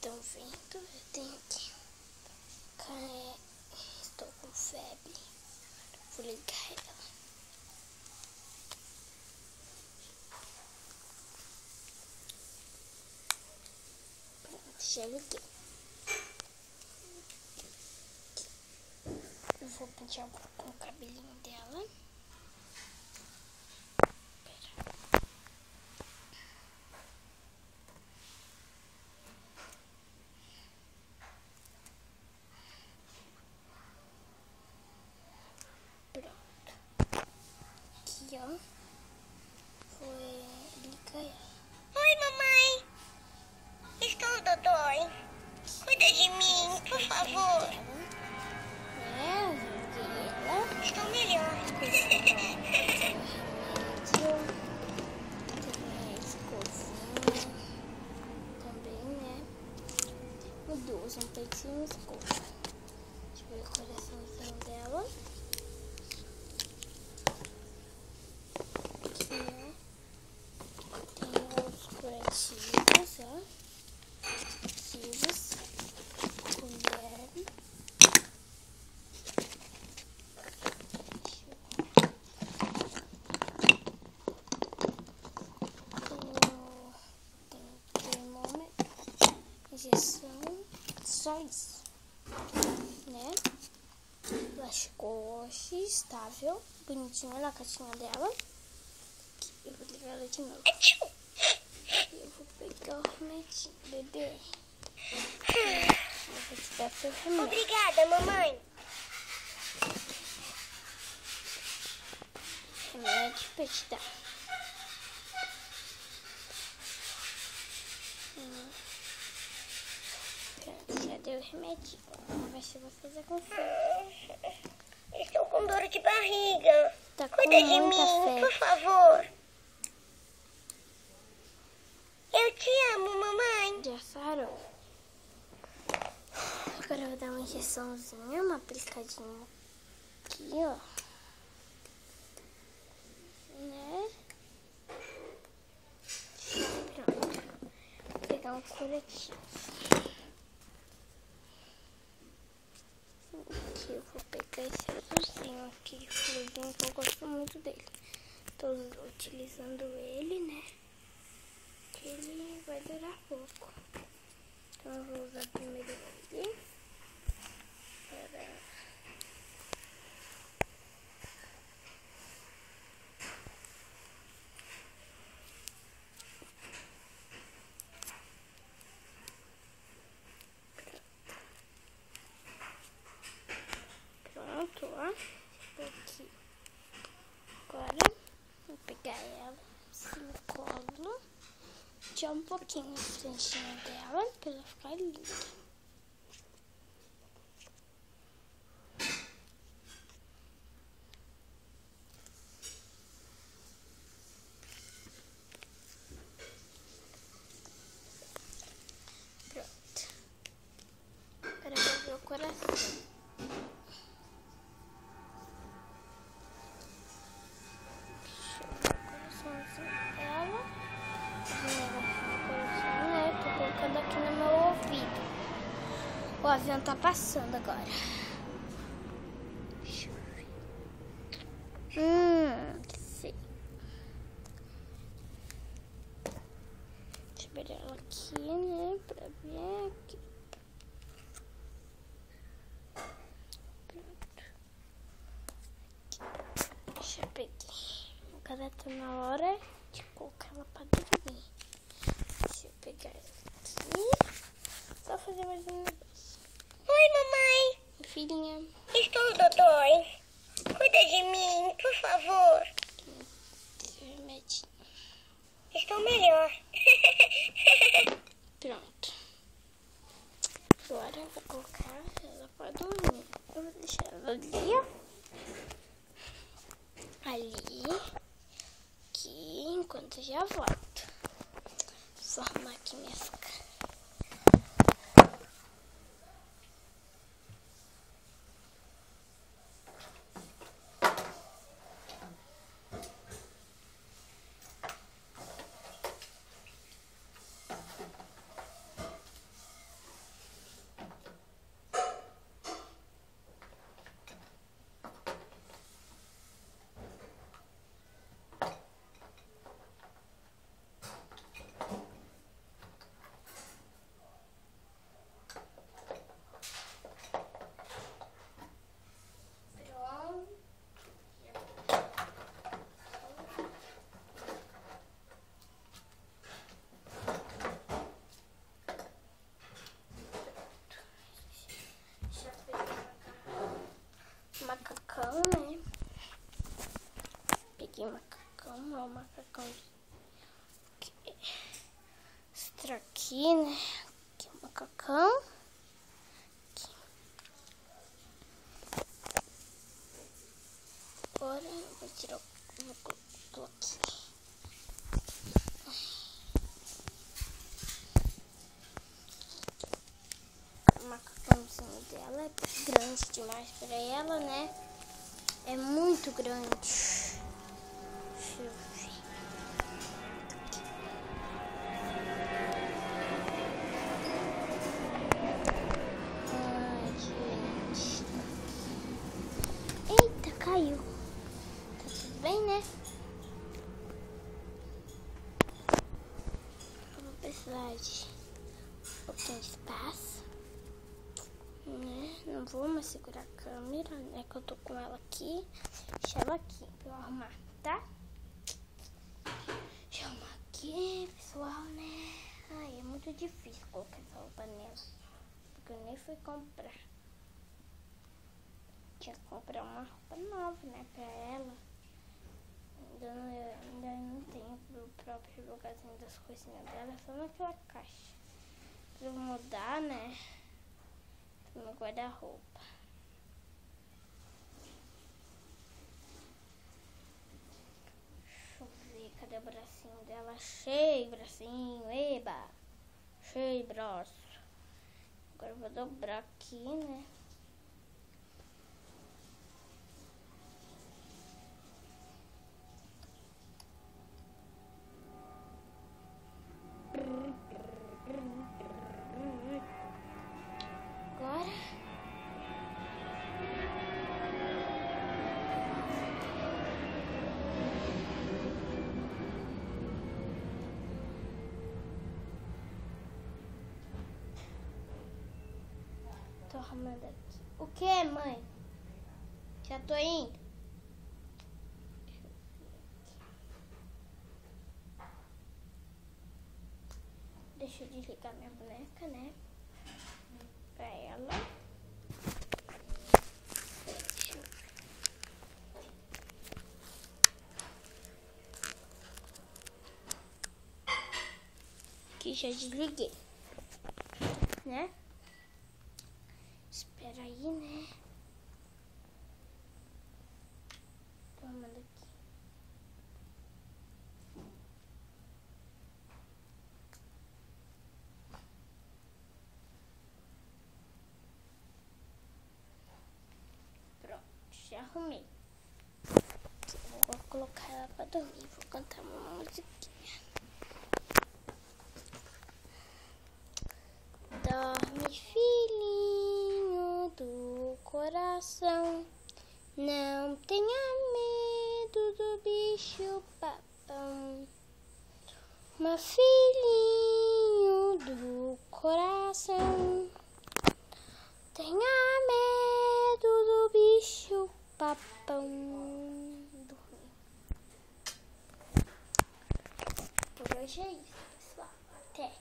estão vendo, eu tenho aqui. Estou com febre. Vou ligar ela. Pronto, já liguei. Eu vou pentear um pouco o cabelinho dela. Aqui, ó. Vou ligar ela. Oi, mamãe. Estou, dodói. Cuida de mim, por favor. Eu liguei ela. Estou melhor. Tem a escovinha também, né? Mudou, um peitinho e escova. Deixa eu ver o coraçãozinho dela. Curativos, ó. Curativos. Colher. Tem termômetro. Injeção. Só isso. Né? Plástico estável. Bonitinho na caixinha dela. Eu vou ligar ela de novo. Eu vou pegar o remedinho, bebê. Eu vou te dar seu remédio. Obrigada, mamãe. Remédio pra te dar. Pronto, já deu o remedinho. Vamos ver se eu vou fazer com fome. Estou com dor de barriga. Tá com Cuida de muita mim, febre. por favor. Eu te amo, mamãe. Já sarou. Agora eu vou dar uma injeçãozinha, uma aplicadinha aqui, ó. Né? Pronto. Vou pegar um curativo. Aqui eu vou pegar esse azulzinho aqui, florzinho, que eu gosto muito dele. Tô utilizando ele, né? Que ele vai durar pouco. Então eu vou usar primeiro ele. Pronto, ó. Aqui. Agora vou pegar ela assim no colo. Tirar um pouquinho a frentinha dela pra ela ficar linda. Pronto. Agora eu vou ver o coração. Colocando aqui no meu ouvido. O avião tá passando agora. Deixa eu ver. Sim. Deixa eu ver ela aqui, né? Pra ver aqui. Pronto. Aqui. Já peguei. Agora tá na hora de colocar ela pra dormir. Deixa eu pegar ela aqui. Só fazer mais um negócio. Oi, mamãe. Filhinha. Estou, dodói. Cuida de mim, por favor. Remedinho. Estou melhor. Pronto. Agora eu vou colocar ela pra dormir. Eu vou deixar ela ali, ó. Ali. Aqui, enquanto eu já volto. Vou arrumar aqui minhas caras. macacão. Mostrar aqui, né? Aqui o macacão. Aqui. Agora eu vou tirar vou colocar aqui. O macacãozinho dela é grande demais para ela, né? É muito grande. Deixa eu ver. Ai, gente. Eita, caiu. Tá tudo bem, né? Eu vou precisar de um pouquinho de espaço. Né? Não vou mais segurar a câmera, né? Que eu tô com ela aqui. Deixa ela aqui pra eu arrumar, tá? Deixa eu arrumar aqui, pessoal, né? Ai, é muito difícil colocar essa roupa nela. Porque eu nem fui comprar. Tinha que comprar uma roupa nova, né? Pra ela. Ainda não tenho o próprio lugarzinho das coisinhas dela. Só naquela caixa. Pra eu mudar, né? No meu guarda-roupa. Deixa eu ver, cadê o bracinho dela? Cheio, bracinho, eba! Cheio braço. Agora eu vou dobrar aqui, né? Agora tô arrumando aqui. O que, mãe? Já tô indo. Deixa eu desligar minha boneca, né? Pra ela. Deixa eu ver. Aqui já desliguei. Né? Espera aí, né? Tô arrumando aqui. Pronto, já arrumei. Eu vou colocar ela pra dormir. Vou cantar uma musiquinha. Dorme, filhinho do coração, não tenha medo do bicho papão. Meu filhinho do coração, tenha medo do bicho papão. Dormir. Por hoje é isso, pessoal. Até.